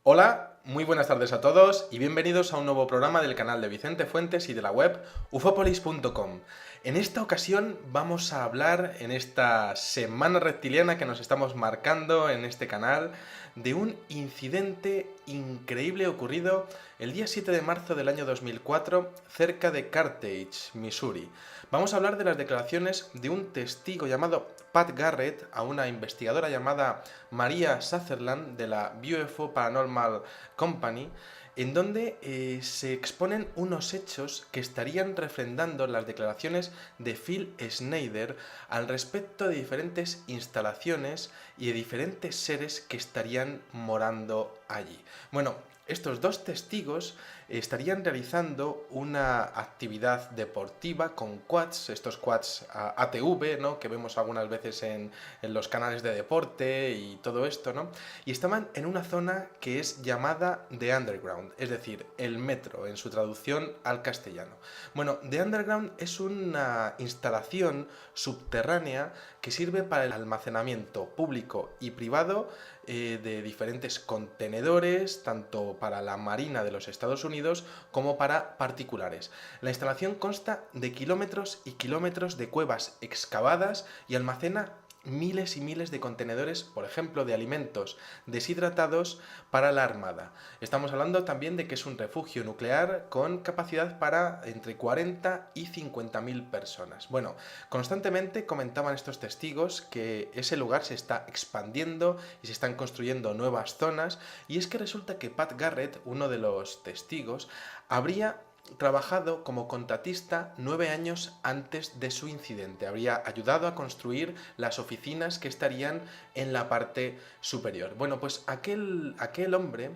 Hola, muy buenas tardes a todos y bienvenidos a un nuevo programa del canal de Vicente Fuentes y de la web ufopolis.com. En esta ocasión vamos a hablar, en esta semana reptiliana que nos estamos marcando en este canal, de un incidente increíble ocurrido el día 7 de marzo del año 2004 cerca de Carthage, Missouri. Vamos a hablar de las declaraciones de un testigo llamado Pat Garrett a una investigadora llamada Maria Sutherland de la UFO Paranormal Company, en donde se exponen unos hechos que estarían refrendando las declaraciones de Phil Schneider al respecto de diferentes instalaciones y de diferentes seres que estarían morando allí. Bueno, estos dos testigos estarían realizando una actividad deportiva con quads, estos quads ATV, ¿no?, que vemos algunas veces en los canales de deporte y todo esto, ¿no? Y estaban en una zona que es llamada The Underground, es decir, el metro, en su traducción al castellano. Bueno, The Underground es una instalación subterránea que sirve para el almacenamiento público y privado de diferentes contenedores, tanto para la Marina de los Estados Unidos como para particulares. La instalación consta de kilómetros y kilómetros de cuevas excavadas y almacena miles y miles de contenedores, por ejemplo, de alimentos deshidratados para la Armada. Estamos hablando también de que es un refugio nuclear con capacidad para entre 40 y 50.000 personas. Bueno, constantemente comentaban estos testigos que ese lugar se está expandiendo y se están construyendo nuevas zonas, y es que resulta que Pat Garrett, uno de los testigos, habría trabajado como contratista 9 años antes de su incidente. Habría ayudado a construir las oficinas que estarían en la parte superior. Bueno, pues aquel hombre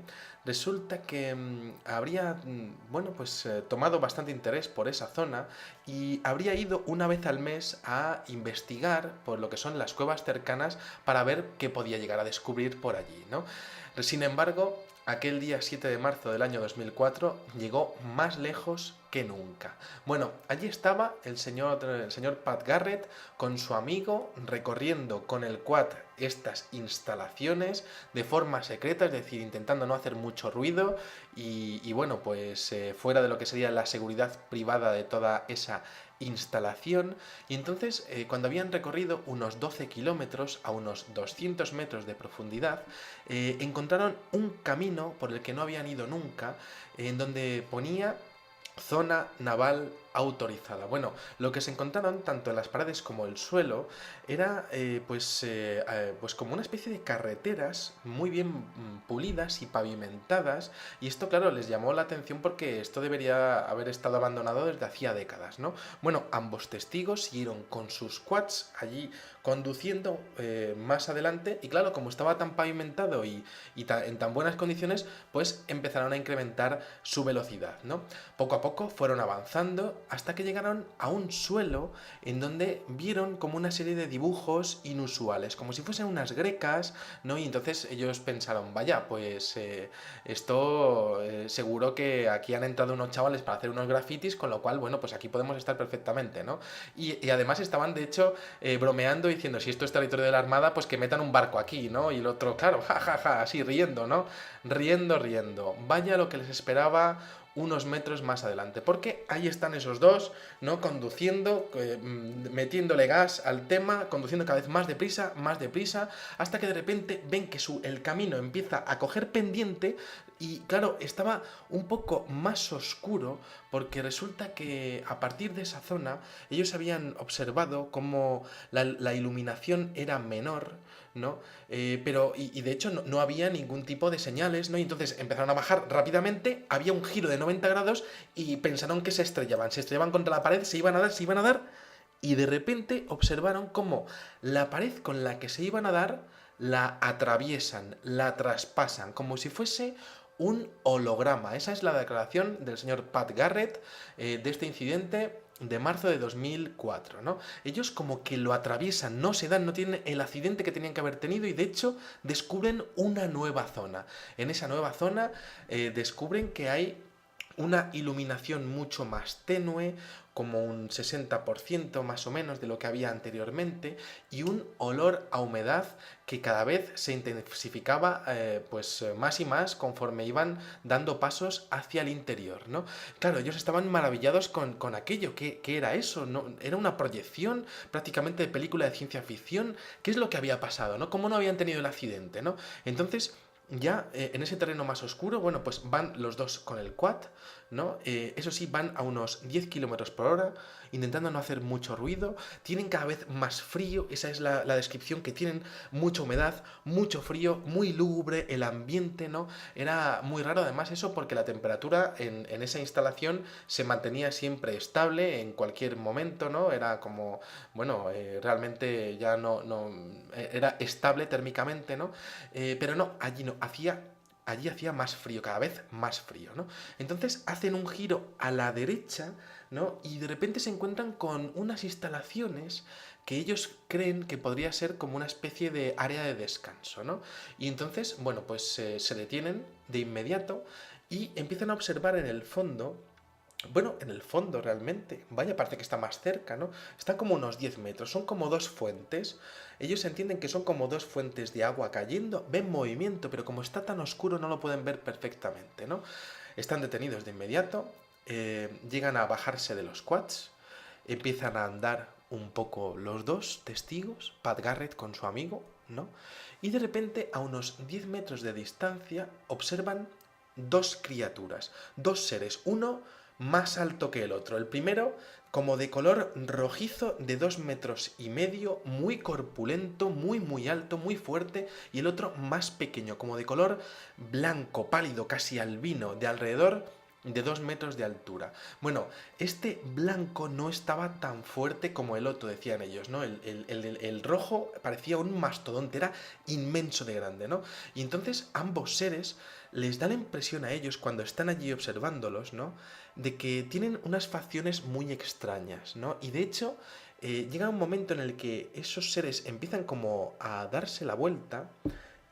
resulta que habría tomado bastante interés por esa zona y habría ido una vez al mes a investigar por lo que son las cuevas cercanas para ver qué podía llegar a descubrir por allí, ¿no? Sin embargo, aquel día 7 de marzo del año 2004 llegó más lejos que nunca. Bueno, allí estaba el señor Pat Garrett con su amigo recorriendo con el quad estas instalaciones de forma secreta, es decir, intentando no hacer mucho ruido y bueno, pues fuera de lo que sería la seguridad privada de toda esa instalación. Y entonces, cuando habían recorrido unos 12 kilómetros a unos 200 metros de profundidad, encontraron un camino por el que no habían ido nunca, en donde ponía zona naval autorizada. Bueno, lo que se encontraron tanto en las paredes como el suelo era pues como una especie de carreteras muy bien pulidas y pavimentadas, y esto, claro, les llamó la atención porque esto debería haber estado abandonado desde hacía décadas, ¿no? Bueno, ambos testigos siguieron con sus quads allí conduciendo más adelante, y claro, como estaba tan pavimentado y en tan buenas condiciones, pues empezaron a incrementar su velocidad, ¿no? Poco a poco fueron avanzando hasta que llegaron a un suelo en donde vieron como una serie de dibujos inusuales, como si fuesen unas grecas, ¿no? Y entonces ellos pensaron, vaya, pues esto seguro que aquí han entrado unos chavales para hacer unos grafitis, con lo cual, bueno, pues aquí podemos estar perfectamente, ¿no? Y además estaban, de hecho, bromeando, diciendo, si esto es territorio de la Armada, pues que metan un barco aquí, ¿no? Y el otro, claro, jajaja, así riendo, ¿no? Riendo. Vaya lo que les esperaba unos metros más adelante, porque ahí están esos dos, ¿no?, conduciendo, metiéndole gas al tema, conduciendo cada vez más deprisa, hasta que de repente ven que el camino empieza a coger pendiente, y claro, estaba un poco más oscuro, porque resulta que a partir de esa zona ellos habían observado cómo la iluminación era menor, ¿no? Pero de hecho no había ningún tipo de señales, ¿no? Y entonces empezaron a bajar rápidamente, había un giro de 90 grados y pensaron que se estrellaban contra la pared, se iban a dar, y de repente observaron cómo la pared con la que se iban a dar la atraviesan, la traspasan, como si fuese un holograma. Esa es la declaración del señor Pat Garrett de este incidente de marzo de 2004, ¿no? Ellos como que lo atraviesan, no tienen el accidente que tenían que haber tenido, y de hecho descubren una nueva zona. En esa nueva zona descubren que hay una iluminación mucho más tenue, como un 60% más o menos de lo que había anteriormente, y un olor a humedad que cada vez se intensificaba más y más conforme iban dando pasos hacia el interior, ¿no? Claro, ellos estaban maravillados con aquello. ¿Qué era eso? ¿No? ¿Era una proyección prácticamente de película de ciencia ficción? ¿Qué es lo que había pasado? ¿No? ¿Cómo no habían tenido el accidente? ¿No? Entonces, ya en ese terreno más oscuro, bueno, pues van los dos con el quad, ¿no? Eso sí, van a unos 10 kilómetros por hora, intentando no hacer mucho ruido, tienen cada vez más frío, esa es la descripción que tienen, mucha humedad, mucho frío, muy lúgubre el ambiente, ¿no? Era muy raro además eso porque la temperatura en esa instalación se mantenía siempre estable en cualquier momento, ¿no? Era como, bueno, realmente ya era estable térmicamente, ¿no? Pero no, allí no, allí hacía más frío, cada vez más frío, ¿no? Entonces hacen un giro a la derecha, ¿no? Y de repente se encuentran con unas instalaciones que ellos creen que podría ser como una especie de área de descanso, ¿no? Y entonces, bueno, pues se detienen de inmediato y empiezan a observar en el fondo. Bueno, en el fondo realmente, vaya, parece que está más cerca, ¿no? Está como unos 10 metros, son como dos fuentes. Ellos entienden que son como dos fuentes de agua cayendo, ven movimiento, pero como está tan oscuro no lo pueden ver perfectamente, ¿no? Están detenidos de inmediato, llegan a bajarse de los quads, empiezan a andar un poco los dos testigos, Pat Garrett con su amigo, ¿no? Y de repente, a unos 10 metros de distancia, observan dos criaturas, dos seres, uno más alto que el otro. El primero, como de color rojizo, de 2,5 metros, muy corpulento, muy alto, muy fuerte, y el otro más pequeño, como de color blanco, pálido, casi albino, de alrededor de 2 metros de altura. Bueno, este blanco no estaba tan fuerte como el otro, decían ellos, ¿no? El rojo parecía un mastodonte, era inmenso de grande, ¿no? Y entonces ambos seres les da la impresión a ellos, cuando están allí observándolos, ¿no? De que tienen unas facciones muy extrañas, ¿no? Y de hecho, llega un momento en el que esos seres empiezan como a darse la vuelta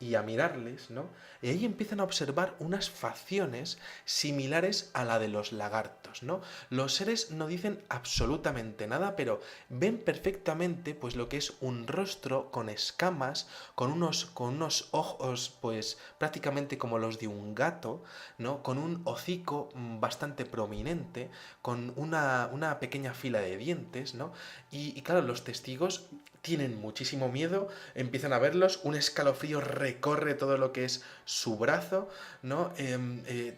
y a mirarles, ¿no? Y ahí empiezan a observar unas facciones similares a la de los lagartos, ¿no? Los seres no dicen absolutamente nada, pero ven perfectamente pues lo que es un rostro con escamas, con unos ojos pues prácticamente como los de un gato, ¿no? Con un hocico bastante prominente, con una pequeña fila de dientes, ¿no? Y claro, los testigos tienen muchísimo miedo, empiezan a verlos, un escalofrío recorre todo lo que es su brazo, ¿no?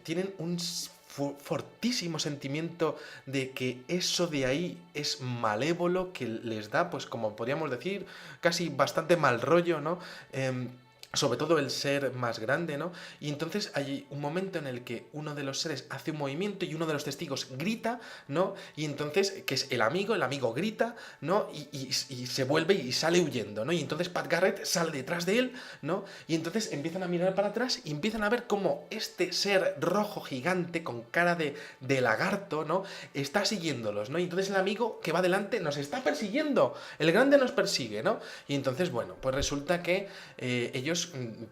Tienen un fortísimo sentimiento de que eso de ahí es malévolo, que les da, pues como podríamos decir, casi bastante mal rollo, ¿no? Sobre todo el ser más grande, ¿no? Y entonces hay un momento en el que uno de los seres hace un movimiento y uno de los testigos grita, ¿no? Y entonces, que es el amigo grita, ¿no? Y se vuelve y sale huyendo, ¿no? Y entonces Pat Garrett sale detrás de él, ¿no? Y entonces empiezan a mirar para atrás y empiezan a ver cómo este ser rojo gigante con cara de lagarto, ¿no? Está siguiéndolos, ¿no? Y entonces el amigo que va delante nos está persiguiendo, el grande nos persigue, ¿no? Y entonces, bueno, pues resulta que ellos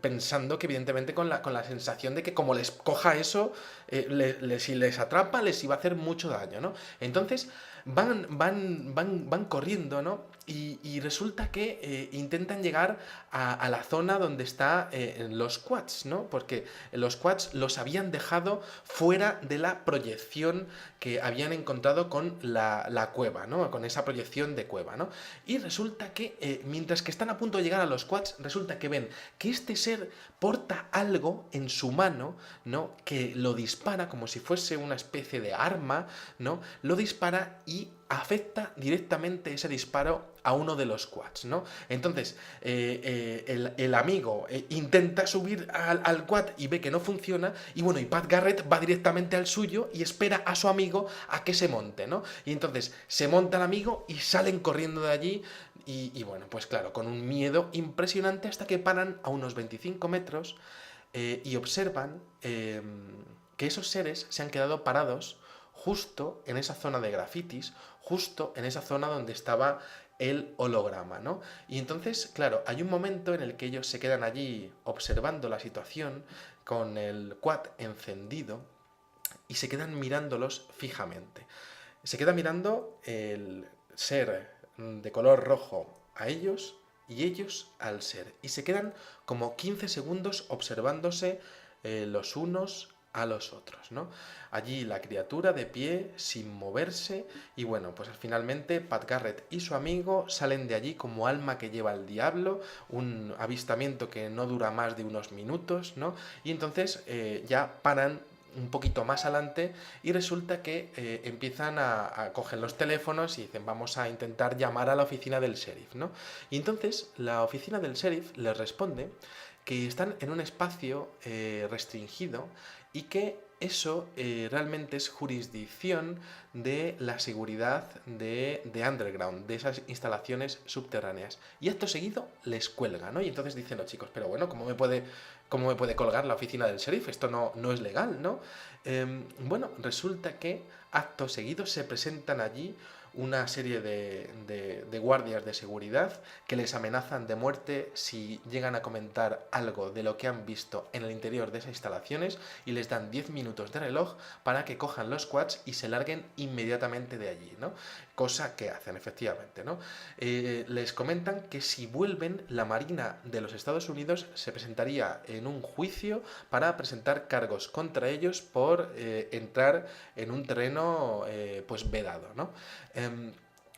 pensando que evidentemente con la sensación de que como les coja eso, si les atrapa les iba a hacer mucho daño, ¿no? Entonces van corriendo, ¿no? Y resulta que intentan llegar a la zona donde está los quads, ¿no? Porque los quads los habían dejado fuera de la proyección que habían encontrado con la cueva, ¿no? Con esa proyección de cueva, ¿no? Y resulta que mientras que están a punto de llegar a los quads, resulta que ven que este ser porta algo en su mano, ¿no? Que lo dispara como si fuese una especie de arma, ¿no? Lo dispara y afecta directamente ese disparo a uno de los quads, ¿no? Entonces, el amigo intenta subir al quad y ve que no funciona, y bueno, y Pat Garrett va directamente al suyo y espera a su amigo a que se monte, ¿no? Y entonces se monta el amigo y salen corriendo de allí, y bueno, pues claro, con un miedo impresionante hasta que paran a unos 25 metros y observan que esos seres se han quedado parados justo en esa zona de grafitis, justo en esa zona donde estaba el holograma, ¿no? Y entonces, claro, hay un momento en el que ellos se quedan allí observando la situación con el quad encendido y se quedan mirándolos fijamente. Se queda mirando el ser de color rojo a ellos y ellos al ser. Y se quedan como 15 segundos observándose los unos a los otros, ¿no? Allí la criatura de pie, sin moverse, y bueno, pues finalmente Pat Garrett y su amigo salen de allí como alma que lleva el diablo, un avistamiento que no dura más de unos minutos, ¿no? Y entonces ya paran un poquito más adelante y resulta que empiezan a coger los teléfonos y dicen vamos a intentar llamar a la oficina del sheriff, ¿no? Y entonces la oficina del sheriff les responde que están en un espacio restringido y que eso realmente es jurisdicción de la seguridad de Underground, de esas instalaciones subterráneas. Y acto seguido les cuelga, ¿no? Y entonces dicen los chicos, pero bueno, cómo me puede colgar la oficina del sheriff? Esto no es legal, ¿no? Bueno, resulta que acto seguido se presentan allí una serie de guardias de seguridad que les amenazan de muerte si llegan a comentar algo de lo que han visto en el interior de esas instalaciones y les dan 10 minutos de reloj para que cojan los quads y se larguen inmediatamente de allí, ¿no? Cosa que hacen efectivamente, ¿no? Les comentan que si vuelven, la Marina de los Estados Unidos se presentaría en un juicio para presentar cargos contra ellos por entrar en un terreno pues vedado, ¿no?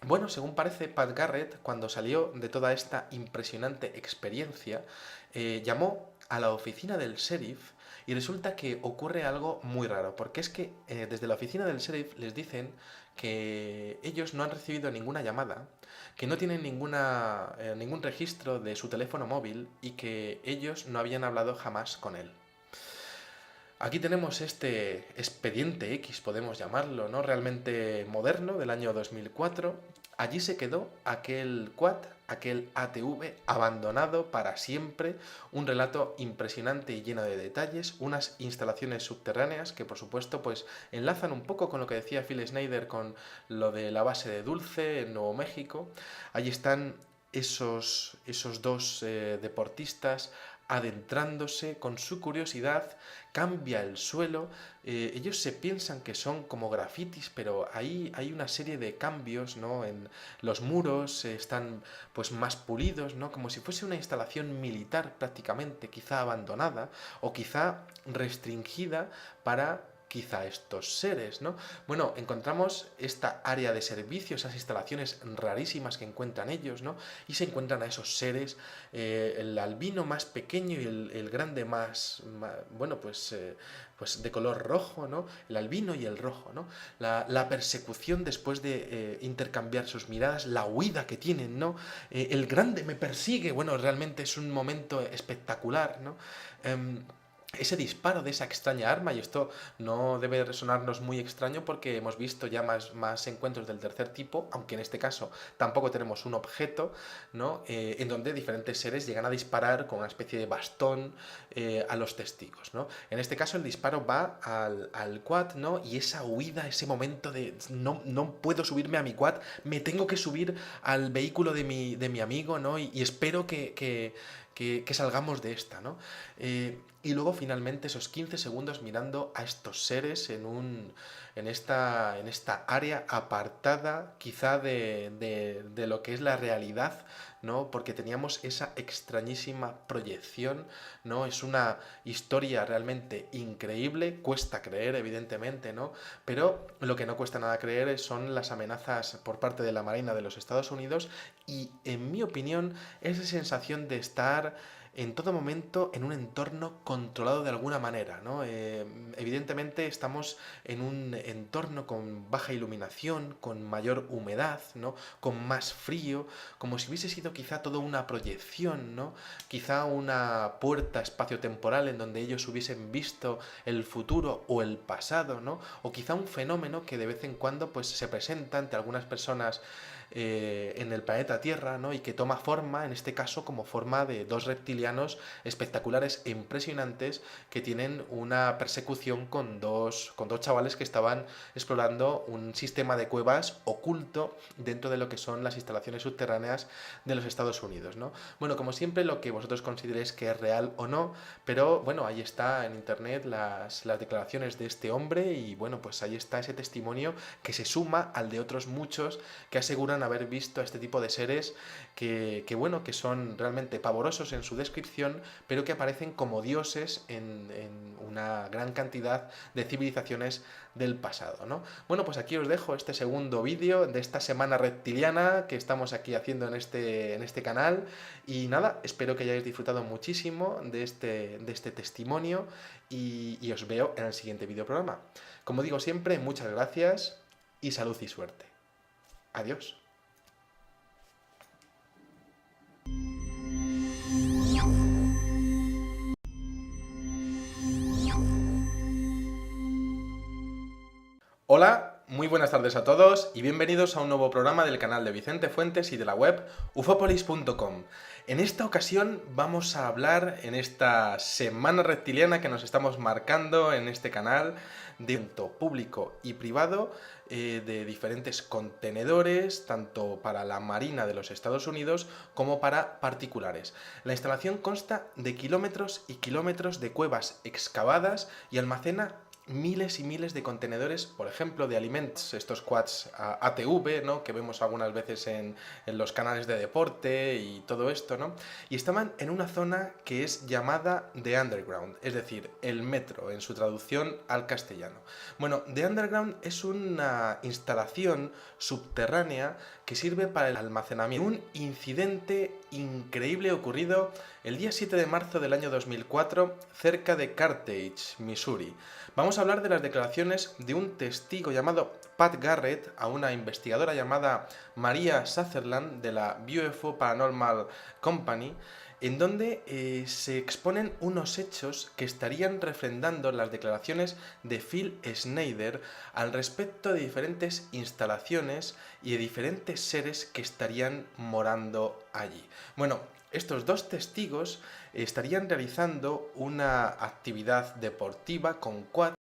Bueno, según parece, Pat Garrett, cuando salió de toda esta impresionante experiencia, llamó a la oficina del sheriff y resulta que ocurre algo muy raro, porque es que desde la oficina del sheriff les dicen que ellos no han recibido ninguna llamada, que no tienen ningún registro de su teléfono móvil y que ellos no habían hablado jamás con él. Aquí tenemos este expediente X, podemos llamarlo, ¿no? Realmente moderno, del año 2004. Allí se quedó aquel quad, aquel ATV abandonado para siempre, un relato impresionante y lleno de detalles, unas instalaciones subterráneas que por supuesto pues enlazan un poco con lo que decía Phil Schneider con lo de la base de Dulce en Nuevo México. Allí están esos dos deportistas adentrándose con su curiosidad, cambia el suelo, ellos se piensan que son como grafitis, pero ahí hay una serie de cambios, ¿no? En los muros están pues más pulidos, ¿no? Como si fuese una instalación militar prácticamente, quizá abandonada o quizá restringida para quizá estos seres, ¿no? Bueno, encontramos esta área de servicio, esas instalaciones rarísimas que encuentran ellos, ¿no? Y se encuentran a esos seres, el albino más pequeño y el grande bueno, pues de color rojo, ¿no? El albino y el rojo, ¿no? La persecución después de intercambiar sus miradas, la huida que tienen, ¿no? El grande me persigue, bueno, realmente es un momento espectacular, ¿no? Ese disparo de esa extraña arma, y esto no debe resonarnos muy extraño porque hemos visto ya más encuentros del tercer tipo, aunque en este caso tampoco tenemos un objeto, ¿no? En donde diferentes seres llegan a disparar con una especie de bastón a los testigos, ¿no? En este caso el disparo va al quad, ¿no? Y esa huida, ese momento de no puedo subirme a mi quad, me tengo que subir al vehículo de mi amigo, ¿no? Y espero que salgamos de esta, ¿no? Y luego finalmente esos 15 segundos mirando a estos seres en esta área apartada quizá de lo que es la realidad, ¿no? Porque teníamos esa extrañísima proyección, ¿no? Es una historia realmente increíble, cuesta creer evidentemente, ¿no? Pero lo que no cuesta nada creer son las amenazas por parte de la Marina de los Estados Unidos y en mi opinión esa sensación de estar en todo momento en un entorno controlado de alguna manera, ¿no? Evidentemente estamos en un entorno con baja iluminación, con mayor humedad, ¿no? Con más frío, como si hubiese sido quizá toda una proyección, ¿no? Quizá una puerta espaciotemporal en donde ellos hubiesen visto el futuro o el pasado, ¿no? O quizá un fenómeno que de vez en cuando pues se presenta ante algunas personas en el planeta Tierra, ¿no? Y que toma forma, en este caso, como forma de dos reptilianos espectaculares e impresionantes que tienen una persecución con dos chavales que estaban explorando un sistema de cuevas oculto dentro de lo que son las instalaciones subterráneas de los Estados Unidos, ¿no? Bueno, como siempre, lo que vosotros consideréis que es real o no, pero bueno, ahí está en internet las declaraciones de este hombre y bueno, pues ahí está ese testimonio que se suma al de otros muchos que aseguran haber visto a este tipo de seres bueno, que son realmente pavorosos en su descripción, pero que aparecen como dioses en una gran cantidad de civilizaciones del pasado, ¿no? Bueno, pues aquí os dejo este segundo vídeo de esta semana reptiliana que estamos aquí haciendo en este canal y nada, espero que hayáis disfrutado muchísimo de este testimonio y os veo en el siguiente vídeo programa. Como digo siempre, muchas gracias y salud y suerte. Adiós. Hola, muy buenas tardes a todos y bienvenidos a un nuevo programa del canal de Vicente Fuentes y de la web ufopolis.com. En esta ocasión vamos a hablar, en esta semana reptiliana que nos estamos marcando en este canal, de público y privado, de diferentes contenedores, tanto para la Marina de los Estados Unidos como para particulares. La instalación consta de kilómetros y kilómetros de cuevas excavadas y almacena miles y miles de contenedores, por ejemplo, de alimentos, estos quads ATV, ¿no? Que vemos algunas veces en los canales de deporte y todo esto, ¿no? Y estaban en una zona que es llamada The Underground, es decir, el metro, en su traducción al castellano. Bueno, The Underground es una instalación subterránea que sirve para el almacenamiento. Un incidente increíble ocurrido el día 7 de marzo del año 2004 cerca de Carthage, Missouri. Vamos a hablar de las declaraciones de un testigo llamado Pat Garrett a una investigadora llamada Maria Sutherland de la UFO Paranormal Company, en donde se exponen unos hechos que estarían refrendando las declaraciones de Phil Schneider al respecto de diferentes instalaciones y de diferentes seres que estarían morando allí. Bueno, estos dos testigos estarían realizando una actividad deportiva con quad